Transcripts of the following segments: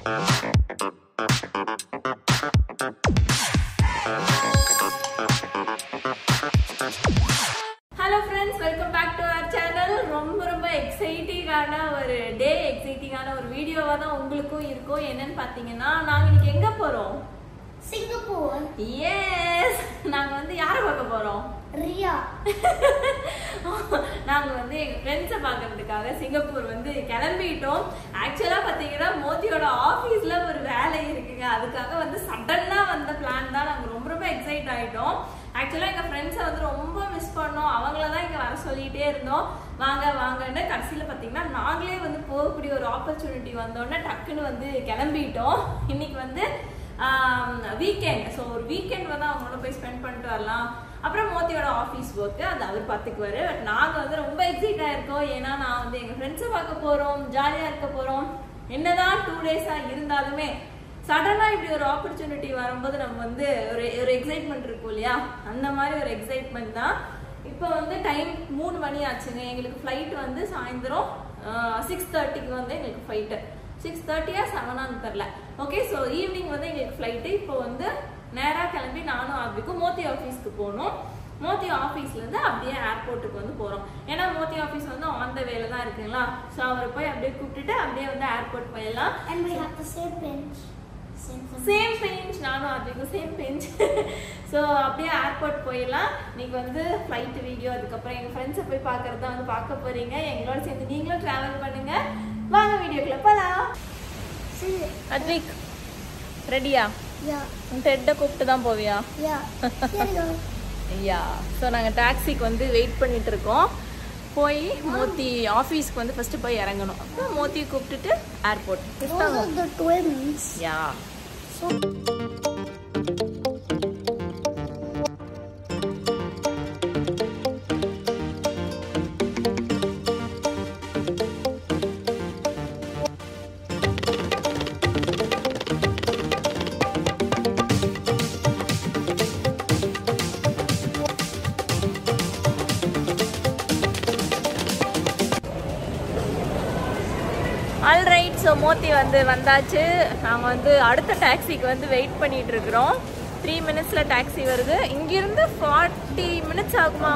Hello friends, welcome back to our channel. ரொம்ப எக்ஸைட்டிங்கான ஒரு டே, எக்ஸைட்டிங்கான ஒரு வீடியோவா தான் உங்களுக்கும் இருக்கும். என்னன்னு பாத்தீங்கன்னா, நாங்க இன்னைக்கு எங்க போறோம்? சிங்கப்பூர். எஸ், நாங்க வந்து யாரை பார்க்க போறோம்? ரியா. நாங்க வந்து எங்க ஃப்ரெண்ட்ஸை பார்க்கறதுக்காக சிங்கப்பூர் வந்து கிளம்பிட்டோம். ஆக்சுவலா பாத்தீங்கன்னா மோதியோட ஆபீஸ்ல ஒரு வேலை இருக்குங்க, அதுக்காக வந்து சடனா வந்த பிளான் தான். நாங்க ரொம்ப எக்ஸைட் ஆயிட்டோம். ஆக்சுவலா எங்க ஃப்ரெண்ட்ஸை வந்து ரொம்ப மிஸ் பண்ணோம். அவங்களதான் இங்க வர சொல்லிட்டே இருந்தோம், வாங்க வாங்கன்னு. கடைசியில பாத்தீங்கன்னா நாங்களே வந்து போகக்கூடிய ஒரு ஆப்பர்ச்சுனிட்டி வந்தோடனே டக்குன்னு வந்து கிளம்பிட்டோம். இன்னைக்கு வந்து வீக்கெண்ட், ஸோ ஒரு வீக்கெண்ட் வந்து அவங்களோட போய் ஸ்பெண்ட் பண்ணிட்டு வரலாம். அப்புறம் மோதியோட ஆஃபீஸ் ஒர்க்கு அது அவர் பார்த்துக்குவாரு. பட் நாங்கள் வந்து ரொம்ப எக்ஸைட்டாக இருக்கோம். ஏன்னா நான் வந்து எங்கள் ஃப்ரெண்ட்ஸை பார்க்க போகிறோம், ஜாலியாக இருக்க போகிறோம். என்னதான் 2 டேஸாக இருந்தாலுமே சடனாக இப்படி ஒரு ஆப்பர்ச்சுனிட்டி வரும்போது நம்ம வந்து ஒரு எக்ஸைட்மெண்ட் இருக்கும் இல்லையா, அந்த மாதிரி ஒரு எக்ஸைட்மெண்ட் தான். இப்போ வந்து டைம் 3 மணி ஆச்சுங்க. எங்களுக்கு ஃப்ளைட் வந்து சாயந்தரம் 6:30க்கு வந்து எங்களுக்கு ஃப்ளைட்டு. 6:30 7 தெரில. ஓகே, ஸோ ஈவினிங் வந்து எங்களுக்கு ஃப்ளைட்டு. இப்போ வந்து நேராக கிளம்பி நானும் ஆபிக்கும் மோதி ஆஃபீஸ்க்கு போகணும். மோதி ஆஃபீஸ்லேருந்து அப்படியே ஏர்போர்ட்டுக்கு வந்து போகிறோம். ஏன்னா மோதி ஆஃபீஸ் வந்து ஆன் த வேல தான் இருக்குங்களா, ஸோ அவரை போய் அப்படியே கூப்பிட்டுட்டு அப்படியே வந்து ஏர்போர்ட் போயிடலாம். And we have the same bench. Same bench, நானும் ஆபிக்கும் சேம் பெஞ்ச். ஸோ அப்படியே ஏர்போர்ட் போயிடலாம். இன்னைக்கு வந்து ஃப்ளைட் வீடியோ, அதுக்கப்புறம் எங்கள் ஃப்ரெண்ட்ஸை போய் பார்க்கறது தான் வந்து பார்க்க போகிறீங்க. எங்களோட சேர்ந்து நீங்களும் ட்ராவல் பண்ணுங்க. வாங்க வீடியோக்குள்ள போலாம். அத்விக், ரெடியா? டெட்டை கூப்பிட்டு தான் போவியா? ஐயா, ஸோ நாங்கள் டாக்ஸிக்கு வந்து வெயிட் பண்ணிட்டு இருக்கோம். போய் மோதி ஆஃபீஸ்க்கு வந்து ஃபர்ஸ்ட் போய் இறங்கணும். அப்புறம் மோதியை கூப்பிட்டுட்டு ஏர்போர்ட். யா, ஆல்ரைட். ஸோ மோதி வந்து வந்தாச்சு. நாங்கள் வந்து அடுத்த டாக்ஸிக்கு வந்து வெயிட் பண்ணிட்டு இருக்கிறோம். 3 மினிட்ஸில் டாக்ஸி வருது. இங்கிருந்து 40 மினிட்ஸ் ஆகுமா?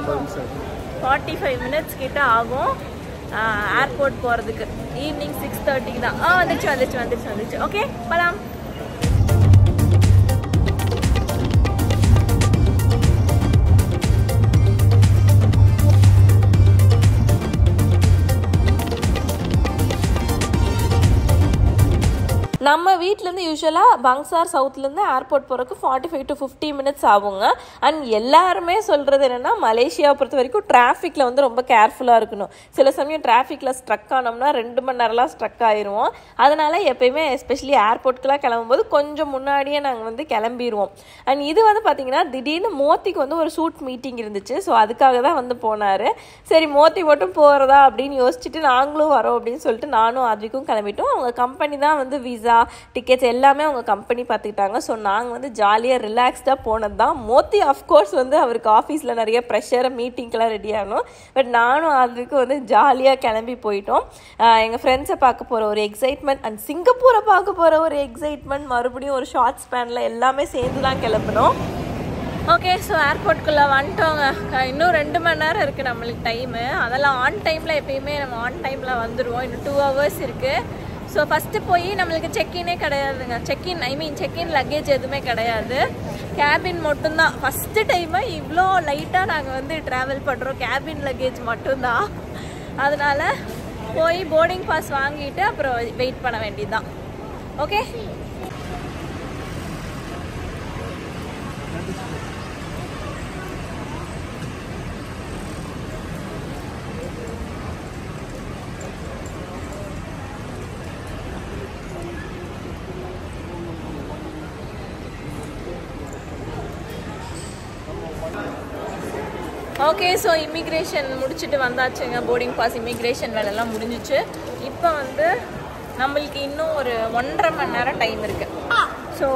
45 மினிட்ஸ் கிட்ட ஆகும் ஏர்போர்ட் போகிறதுக்கு. ஈவினிங் 6:30க்கு தான். வந்துச்சு. ஓகே, போகலாம். நம்ம வீட்டிலேருந்து யூஸ்வலாக பங்சார் சவுத்லேருந்து ஏர்போர்ட் போகிறதுக்கு 45 to 50 மினிட்ஸ் ஆகுங்க. அண்ட் எல்லாருமே சொல்கிறது என்னென்னா, மலேசியாவை பொறுத்த வரைக்கும் டிராஃபிக்கில் வந்து ரொம்ப கேர்ஃபுல்லாக இருக்கணும். சில சமயம் டிராஃபிக்கில் ஸ்ட்ரக் ஆனோம்னா 2 மணி நேரம்லாம் ஸ்ட்ரக் ஆயிடுவோம். அதனால் எப்போயுமே எஸ்பெஷலி ஏர்போர்ட்டுக்கெலாம் கிளம்பும்போது கொஞ்சம் முன்னாடியே நாங்கள் வந்து கிளம்பிடுவோம். அண்ட் இது வந்து பார்த்திங்கன்னா திடீர்னு மோதிக்கு வந்து ஒரு ஷூட் மீட்டிங் இருந்துச்சு. ஸோ அதுக்காக தான் வந்து போனார். சரி, மோதி மட்டும் போகிறதா அப்படின்னு யோசிச்சுட்டு நாங்களும் வரோம் அப்படின்னு சொல்லிட்டு நானும் அதுக்கும் கிளம்பிட்டோம். அவங்க கம்பெனி தான் வந்து விசா, டிக்கெட்ஸ் எல்லாமே அவங்க கம்பெனி பார்த்துக்கிட்டாங்க. ஸோ நாங்கள் வந்து ஜாலியாக ரிலாக்ஸ்டாக போனது தான். மோதி அஃப்கோர்ஸ் வந்து அவருக்கு ஆஃபீஸில் நிறைய ப்ரெஷரை, மீட்டிங்க்கெலாம் ரெடி ஆகணும். பட் நானும் அதுக்கு வந்து ஜாலியாக கிளம்பி போயிட்டோம். எங்கள் ஃப்ரெண்ட்ஸை பார்க்க போகிற ஒரு எக்ஸைட்மெண்ட் அண்ட் சிங்கப்பூரை பார்க்க போகிற ஒரு எக்ஸைட்மெண்ட், மறுபடியும் ஒரு ஷார்ட் ஸ்பேனில் எல்லாமே சேர்ந்து தான் கிளம்பணும். ஓகே, ஸோ ஏர்போர்ட்டுக்குள்ளே வந்துட்டோங்க. இன்னும் 2 மணி நேரம் இருக்குது நம்மளுக்கு டைமு. அதெல்லாம் ஆன் டைமில் எப்பயுமே நம்ம ஆன் டைமில் வந்துடுவோம். இன்னும் 2 hours இருக்குது. ஸோ ஃபஸ்ட்டு போய் நம்மளுக்கு செக்இனே கிடையாதுங்க. செக்இன் லக்கேஜ் எதுவுமே கிடையாது. கேபின் மட்டும்தான். ஃபஸ்ட்டு டைமாக இவ்வளோ லைட்டாக நாங்கள் வந்து ட்ராவல் பண்ணுறோம். கேபின் லக்கேஜ் மட்டும்தான். அதனால் போய் போர்டிங் பாஸ் வாங்கிட்டு அப்புறம் வெயிட் பண்ண வேண்டியதுதான். Okay, okay. ஸோ இமிக்ரேஷன் முடிச்சுட்டு வந்தாச்சுங்க. போர்டிங் பாஸ், இமிக்ரேஷன் வேலைலாம் முடிஞ்சிச்சு. இப்போ வந்து நம்மளுக்கு இன்னும் ஒரு 1.5 மணி நேரம் டைம் இருக்குது. ஸோ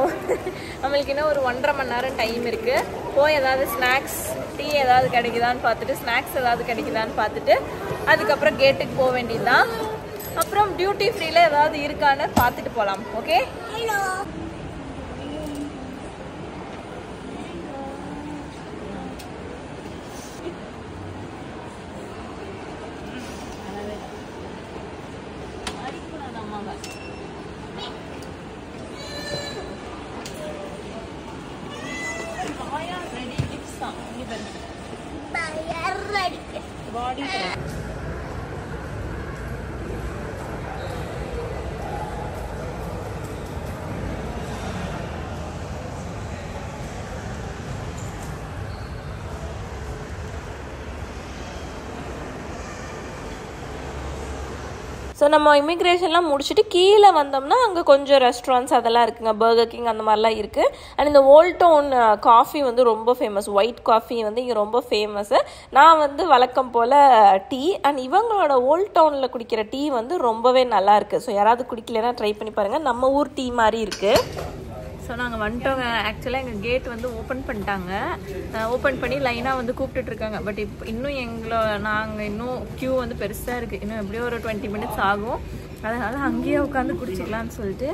நம்மளுக்கு இன்னும் ஒரு 1.5 மணி நேரம் டைம் இருக்குது. போய் ஏதாவது ஸ்நாக்ஸ், டீ ஏதாவது கிடைக்குதான்னு பார்த்துட்டு, ஸ்நாக்ஸ் ஏதாவது கிடைக்குதான்னு பார்த்துட்டு அதுக்கப்புறம் கேட்டுக்கு போக வேண்டியதுதான். அப்புறம் டியூட்டி ஃப்ரீல ஏதாவது இருக்கான்னு பார்த்துட்டு போகலாம். Okay, hello. ஸோ நம்ம இமிக்ரேஷன்லாம் முடிச்சுட்டு கீழே வந்தோம்னா அங்கே கொஞ்சம் ரெஸ்டாரண்ட்ஸ் அதெல்லாம் இருக்குங்க, பர்கர் கிங் அந்த மாதிரிலாம் இருக்குது. அண்ட் இந்த ஓல்ட் டவுன் காஃபி வந்து ரொம்ப ஃபேமஸ், ஒயிட் காஃபி வந்து இங்கே ரொம்ப ஃபேமஸ்ஸு. நான் வந்து வழக்கம் போல் டீ, அண்ட் இவங்களோட ஓல்ட் டவுனில் குடிக்கிற டீ வந்து ரொம்பவே நல்லா இருக்குது. ஸோ யாராவது குடிக்கலைன்னா ட்ரை பண்ணி பாருங்கள், நம்ம ஊர் டீ மாதிரி இருக்குது. ஸோ நாங்கள் வந்துட்டோங்க. ஆக்சுவலாக எங்கள் கேட் வந்து ஓப்பன் பண்ணிட்டாங்க. ஓப்பன் பண்ணி லைனாக வந்து கூப்பிட்டுட்ருக்காங்க. பட் இன்னும் நாங்கள் இன்னும் க்யூ வந்து பெருசாக இருக்குது. இன்னும் எப்படியோ ஒரு 20 மினிட்ஸ் ஆகும். அதனால் அங்கேயே உட்காந்து குடிச்சிக்கலான்னு சொல்லிட்டு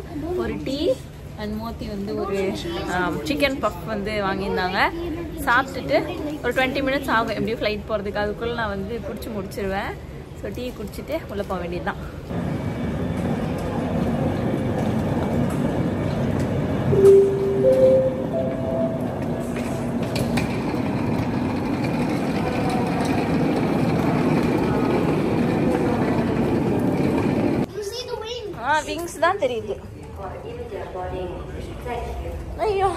ஒரு டீ அண்ட் மோத்தி வந்து ஒரு சிக்கன் பஃப் வந்து வாங்கியிருந்தாங்க. சாப்பிட்டுட்டு ஒரு 20 மினிட்ஸ் ஆகும் எப்படியும் ஃப்ளைட் போகிறதுக்கு. அதுக்குள்ளே நான் வந்து பிடிச்சி முடிச்சிருவேன். ஸோ டீ குடிச்சிட்டு உள்ளே போக வேண்டியது தான். விங்ஸ் தான் தெரியுது. ஐயோ,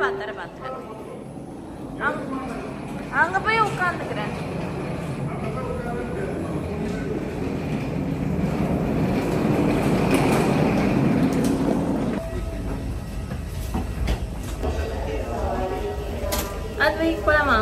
பாத்துறேன். அங்க போய் உட்காந்துக்கிறேன். அது போய் போலாமா?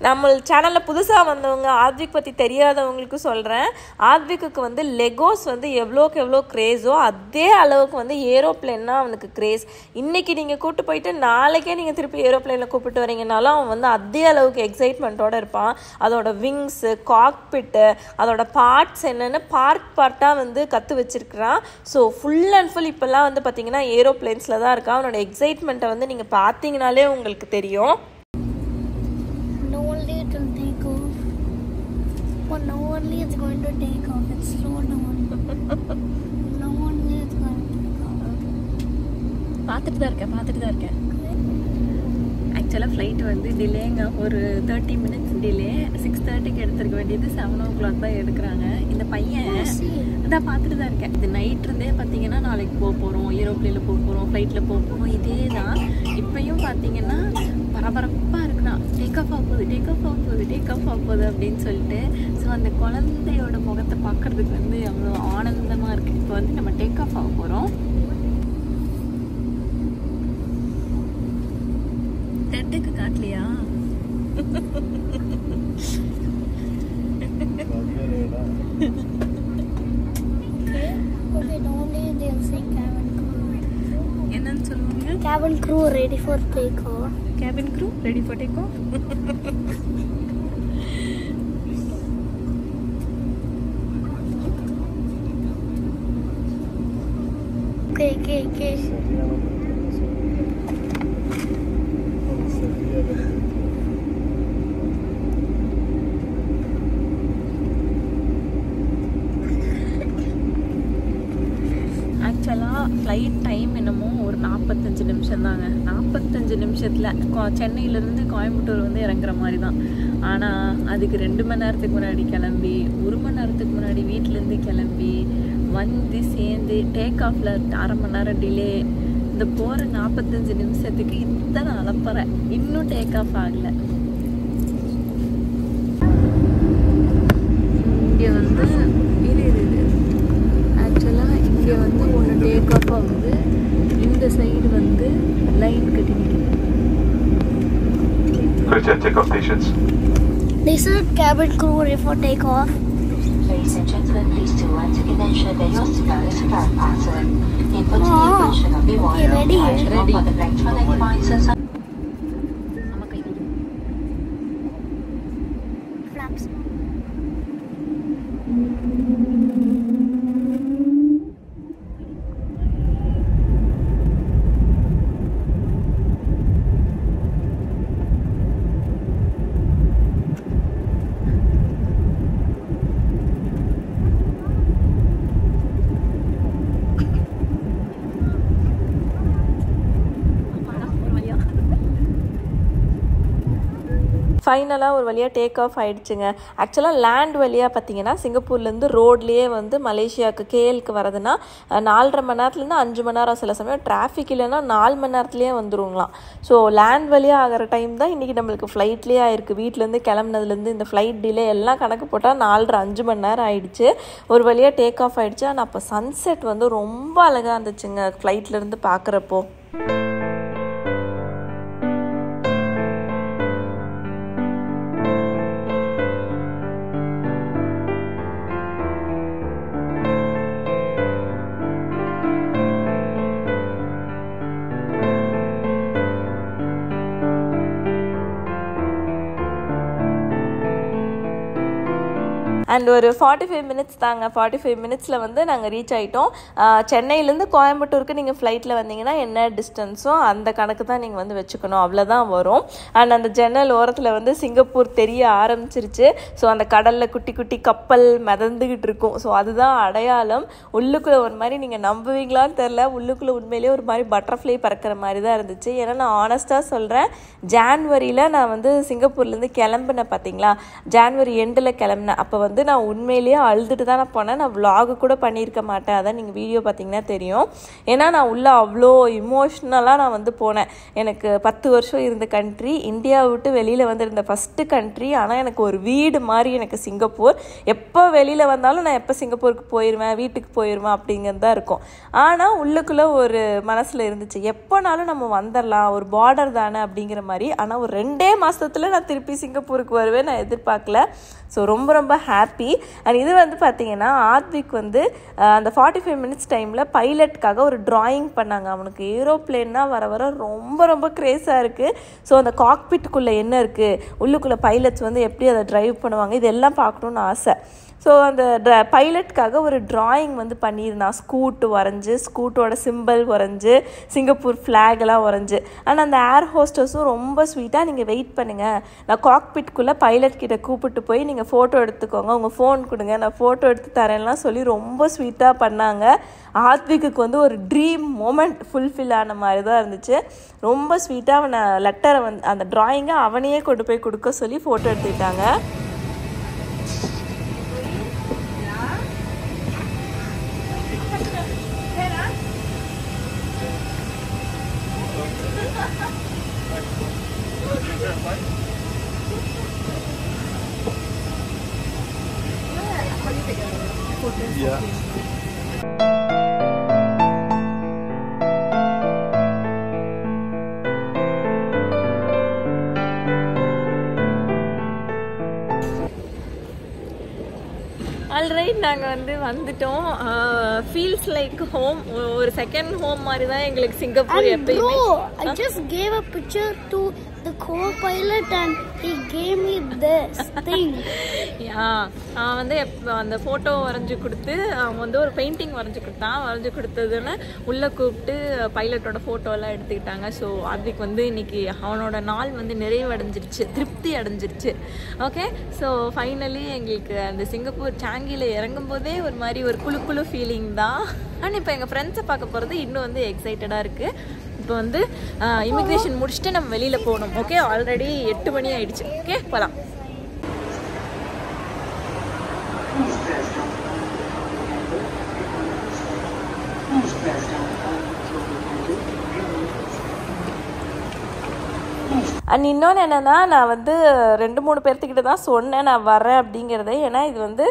நம்ம சேனலில் புதுசாக வந்தவங்க ஆத்விக் பற்றி தெரியாதவங்களுக்கு சொல்கிறேன். ஆத்விக்கு வந்து லெகோஸ் வந்து எவ்வளோக்கு எவ்வளோ க்ரேஸோ அதே அளவுக்கு வந்து ஏரோப்ளேன்னா அவனுக்கு க்ரேஸ். இன்றைக்கி நீங்கள் கூப்பிட்டு போயிட்டு நாளைக்கே நீங்கள் திருப்பி ஏரோப்ளேனில் கூப்பிட்டு வரீங்கனாலும் அவன் வந்து அதே அளவுக்கு எக்ஸைட்மெண்ட்டோடு இருப்பான். அதோட விங்ஸு, காக்பிட்டு, அதோட பார்ட்ஸ் என்னென்னு பார்ட்டாக வந்து கற்று வச்சுருக்கிறான். ஸோ ஃபுல் அண்ட் ஃபுல் இப்போல்லாம் வந்து பார்த்திங்கன்னா ஏரோப்ளேன்ஸில் தான் இருக்கான். அவனோட எக்ஸைட்மெண்ட்டை வந்து நீங்கள் பார்த்தீங்கனாலே உங்களுக்கு தெரியும். No only it's going to take off. It's slow down. No only it's going to take off. பார்த்துட்டு தான் இருக்கேன். ஆக்சுவலாக ஃப்ளைட் வந்து டிலேங்க, ஒரு 30 மினிட்ஸ் டிலே. 6:30க்கு எடுத்துருக்க வேண்டியது 7 o'clock தான் எடுக்கிறாங்க. இந்த பையன் அதான் பார்த்துட்டு தான் இருக்கேன். இது நைட் இருந்தே பார்த்தீங்கன்னா நாளைக்கு போக போகிறோம், ஏரோப்ளேனில் போக போகிறோம், ஃப்ளைட்டில் போக போகிறோம், இதே தான். இப்போயும் பார்த்தீங்கன்னா பரபரப்பாக இருக்குண்ணா, டேக் ஆஃப் ஆக போகுது அப்படின்னு சொல்லிட்டு. ஸோ அந்த குழந்தையோட முகத்தை பார்க்குறதுக்கு வந்து அவ்வளோ ஆனந்தமாக இருக்குது. இப்போ வந்து நம்ம டேக் ஆஃப் ஆக போகிறோம். டெட்டுக்கு காட்டலையா? என்னன்னு சொல்லுவாங்க? Cabin crew ready for takeoff. Cabin crew ready for takeoff. Okay. ஆக்சுவலாக ஃப்ளைட் டைம் என்னமோ ஒரு 45 நிமிஷம் தாங்க. 45 நிமிஷத்தில் சென்னையிலேருந்து கோயம்புத்தூர் வந்து இறங்குற மாதிரி தான். ஆனால் அதுக்கு 2 மணி நேரத்துக்கு முன்னாடி கிளம்பி, 1 மணி நேரத்துக்கு முன்னாடி வீட்டிலேருந்து கிளம்பி வந்து சேர்ந்து டேக் ஆஃபில் 1/2 மணி நேரம் டிலே. இந்த போகிற 45 நிமிஷத்துக்கு இத்தனை அலப்பறேன், இன்னும் டேக் ஆஃப் ஆகலை. இங்கே வந்து ஆக்சுவலாக இங்கே வந்து ஒன்று டேக் ஆஃப் ஆகுது, இந்த சைடு வந்து லைன் கட்டி நிற்குது. Takeoff stations. They said cabin crew ready for takeoff. Ladies and gentlemen, please do want to ensure that your seatbelt is firm fastened. In particular, should not be worn or tied for the electronic devices. ஃபைனலாக ஒரு வழியாக take off ஆகிடுச்சுங்க. ஆக்சுவலாக land வழியாக பார்த்தீங்கன்னா சிங்கப்பூர்லேருந்து ரோட்லேயே வந்து மலேசியாவுக்கு கேஎலுக்கு வரதுன்னா 4.5 மணி நேரத்துலேருந்து 5 மணி நேரம், சில சமயம் டிராஃபிக் இல்லைன்னா 4 மணி நேரத்துலேயே வந்துருங்களாம். ஸோ லேண்ட் வழியாக ஆகிற டைம் தான் இன்றைக்கி நம்மளுக்கு ஃப்ளைட்லேயே ஆயிருக்கு. வீட்டிலேருந்து கிளம்புனதுலேருந்து இந்த ஃப்ளைட் டிலே எல்லாம் கணக்கு போட்டால் 4.5 மணி நேரம் ஆகிடுச்சு. ஒரு வழியாக டேக் ஆஃப் ஆகிடுச்சு. ஆனால் அப்போ சன்செட் வந்து ரொம்ப அழகாக இருந்துச்சுங்க ஃப்ளைட்லேருந்து பார்க்குறப்போ. அண்ட் ஒரு 45 மினிட்ஸ் தாங்க. 45 மினிட்ஸில் வந்து நாங்கள் ரீச் ஆகிட்டோம். சென்னையிலேருந்து கோயம்புத்தூருக்கு நீங்கள் ஃப்ளைட்டில் வந்தீங்கன்னா என்ன டிஸ்டன்ஸோ அந்த கணக்கு தான் நீங்கள் வந்து வச்சுக்கணும், அவ்வளோதான் வரும். அண்ட் அந்த ஜன்னல் ஓரத்தில் வந்து சிங்கப்பூர் தெரிய ஆரம்பிச்சிருச்சு. ஸோ அந்த கடலில் குட்டி குட்டி கப்பல் மிதந்துக்கிட்டு இருக்கும். ஸோ அதுதான் அடையாளம். உள்ளுக்குள்ளே ஒரு மாதிரி நீங்கள் நம்புவீங்களான்னு தெரில, உள்ளுக்குள்ளே உண்மையிலேயே ஒரு மாதிரி பட்டர்ஃப்ளை பறக்கிற மாதிரி தான் இருந்துச்சு. ஏன்னா நான் ஆனஸ்ட்டாக சொல்கிறேன், ஜான்வரியில் நான் வந்து சிங்கப்பூர்லேருந்து கிளம்புனேன் பார்த்தீங்களா, ஜான்வரி எண்டில் கிளம்புனேன். அப்போ வந்து நான் உண்மையிலேயே அழுதுட்டு தான் நான் போனேன். நான் விலாகு கூட பண்ணியிருக்க மாட்டேன். அதான் நீங்கள் வீடியோ பார்த்தீங்கன்னா தெரியும். ஏன்னா நான் உள்ளே அவ்வளோ இமோஷ்னலாக நான் வந்து போனேன். எனக்கு 10 வருஷம் இருந்த கண்ட்ரி, இந்தியாவை விட்டு வெளியில் வந்திருந்த ஃபஸ்ட்டு கண்ட்ரி. ஆனால் எனக்கு ஒரு வீடு மாதிரி எனக்கு சிங்கப்பூர். எப்போ வெளியில் வந்தாலும் நான் எப்போ சிங்கப்பூருக்கு போயிடுவேன், வீட்டுக்கு போயிடுவேன் அப்படிங்கிறது தான் இருக்கும். ஆனால் உள்ளுக்குள்ளே ஒரு மனசில் இருந்துச்சு, எப்போனாலும் நம்ம வந்துடலாம், ஒரு பார்டர் தானே அப்படிங்கிற மாதிரி. ஆனால் ஒரு 2 மாதத்தில் நான் திருப்பி சிங்கப்பூருக்கு வருவேன் நான் எதிர்பார்க்கல. ஸோ ரொம்ப ரொம்ப ஹாப்பி. அண்ட் இது வந்து பார்த்தீங்கன்னா ஆத்விக் வந்து அந்த 45 மினிட்ஸ் டைமில் பைலட்டுக்காக ஒரு ட்ராயிங் பண்ணாங்க. அவனுக்கு ஏரோப்ளேன்னா வர வர ரொம்ப ரொம்ப க்ரேஸாக இருக்குது. ஸோ அந்த காக்பிட்டுக்குள்ளே என்ன இருக்குது, உள்ளுக்குள்ளே பைலட்ஸ் வந்து எப்படி அதை ட்ரைவ் பண்ணுவாங்க, இதெல்லாம் பார்க்கணுன்னு ஆசை. ஸோ அந்த பைலட்டுக்காக ஒரு ட்ராயிங் வந்து பண்ணியிருந்தான். ஸ்கூட்டு வரைஞ்சி, ஸ்கூட்டோட சிம்பிள் வரைஞ்சி, சிங்கப்பூர் ஃப்ளாகெல்லாம் வரைஞ்சி. ஆனால் அந்த ஏர் ஹோஸ்டஸும் ரொம்ப ஸ்வீட்டாக, நீங்கள் வெயிட் பண்ணுங்கள், நான் காக்பிட்குள்ளே பைலட் கிட்ட கூப்பிட்டு போய் நீங்கள் ஃபோட்டோ எடுத்துக்கோங்க, உங்கள் ஃபோன் கொடுங்க, நான் ஃபோட்டோ எடுத்து தரேன்லாம் சொல்லி ரொம்ப ஸ்வீட்டாக பண்ணாங்க. ஆத்விக்கு வந்து ஒரு ட்ரீம் மொமெண்ட் ஃபுல்ஃபில் ஆன மாதிரி தான் இருந்துச்சு. ரொம்ப ஸ்வீட்டாக அவனை லெட்டரை வந்து அந்த ட்ராயிங்கை அவனையே கொண்டு போய் கொடுக்க சொல்லி ஃபோட்டோ எடுத்துக்கிட்டாங்க. Yeah. ஆல்ரைட், நாங்கள் வந்து வந்துட்டோம். Feels like home. ஒரு செகண்ட் ஹோம் மாதிரி தான் எங்களுக்கு சிங்கப்பூர் எப்பயுமே. I just gave a picture to the co-pilot and he gave me this thing. அவன் வந்து அந்த ஃபோட்டோ வரைஞ்சி கொடுத்து அவன் வந்து ஒரு பெயிண்டிங் வரைஞ்சி கொடுத்தான். வரைஞ்சி கொடுத்ததுன்னு உள்ளே கூப்பிட்டு பைலட்டோட ஃபோட்டோலாம் எடுத்துக்கிட்டாங்க. ஸோ அதுக்கு வந்து இன்னைக்கு அவனோட நாள் வந்து நிறைவடைஞ்சிருச்சு, திருப்தி அடைஞ்சிருச்சு. ஓகே, ஸோ ஃபைனலி எங்களுக்கு அந்த சிங்கப்பூர் சாங்கியில் இறங்கும் போதே ஒரு மாதிரி ஒரு குழு குழு ஃபீலிங் தான். ஆனால் இப்போ எங்கள் ஃப்ரெண்ட்ஸை பார்க்க போகிறது இன்னும் வந்து எக்ஸைட்டடாக இருக்குது. இப்போ வந்து இமிக்ரேஷன் முடிச்சுட்டு நம்ம வெளியில் போகணும். ஓகே, ஆல்ரெடி 8 மணி ஆயிடுச்சு. ஓகே, போகலாம். அண்ட் இன்னொன்று என்னென்னா, நான் வந்து 2-3 பேர்த்துக்கிட்ட தான் சொன்னேன் நான் வரேன் அப்படிங்கிறதே. ஏன்னா இது வந்து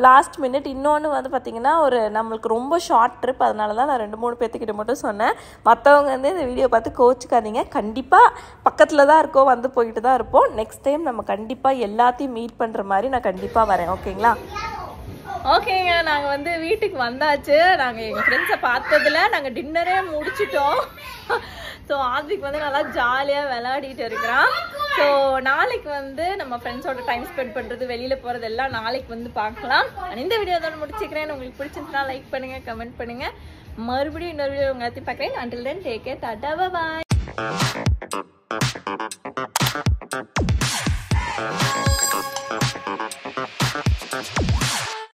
லாஸ்ட் மினிட். இன்னொன்று வந்து பார்த்திங்கன்னா ஒரு நம்மளுக்கு ரொம்ப ஷார்ட் ட்ரிப். அதனால தான் நான் 2-3 பேர்த்துக்கிட்ட மட்டும் சொன்னேன். மற்றவங்க வந்து இந்த வீடியோ பார்த்து கோச்சிக்காதீங்க. கண்டிப்பாக பக்கத்தில் தான் இருக்கோம், வந்து போயிட்டு தான் இருப்போம். நெக்ஸ்ட் டைம் நம்ம கண்டிப்பாக எல்லாத்தையும் மீட் பண்ணுற மாதிரி நான் கண்டிப்பாக வரேன். ஓகேங்களா? ஓகேங்க, நாங்கள் வந்து வீட்டுக்கு வந்தாச்சு. நாங்கள் எங்கள் ஃப்ரெண்ட்ஸை பார்த்ததில் நாங்கள் டின்னரே முடிச்சிட்டோம். ஸோ ஆத்விக் வந்து நல்லா ஜாலியாக விளையாடிட்டு இருக்கிறான். ஸோ நாளைக்கு வந்து நம்ம ஃப்ரெண்ட்ஸோட டைம் ஸ்பெண்ட் பண்ணுறது, வெளியில் போகிறது எல்லாம் நாளைக்கு வந்து பார்க்கலாம். இந்த வீடியோ அதோட முடிச்சுக்கிறேன். உங்களுக்கு பிடிச்சிருந்தா லைக் பண்ணுங்கள், கமெண்ட் பண்ணுங்கள். மறுபடியும் இன்னொரு வீடியோ உங்களை எல்லாத்தையும் பார்க்குறேன். until then take care, Tata, bye.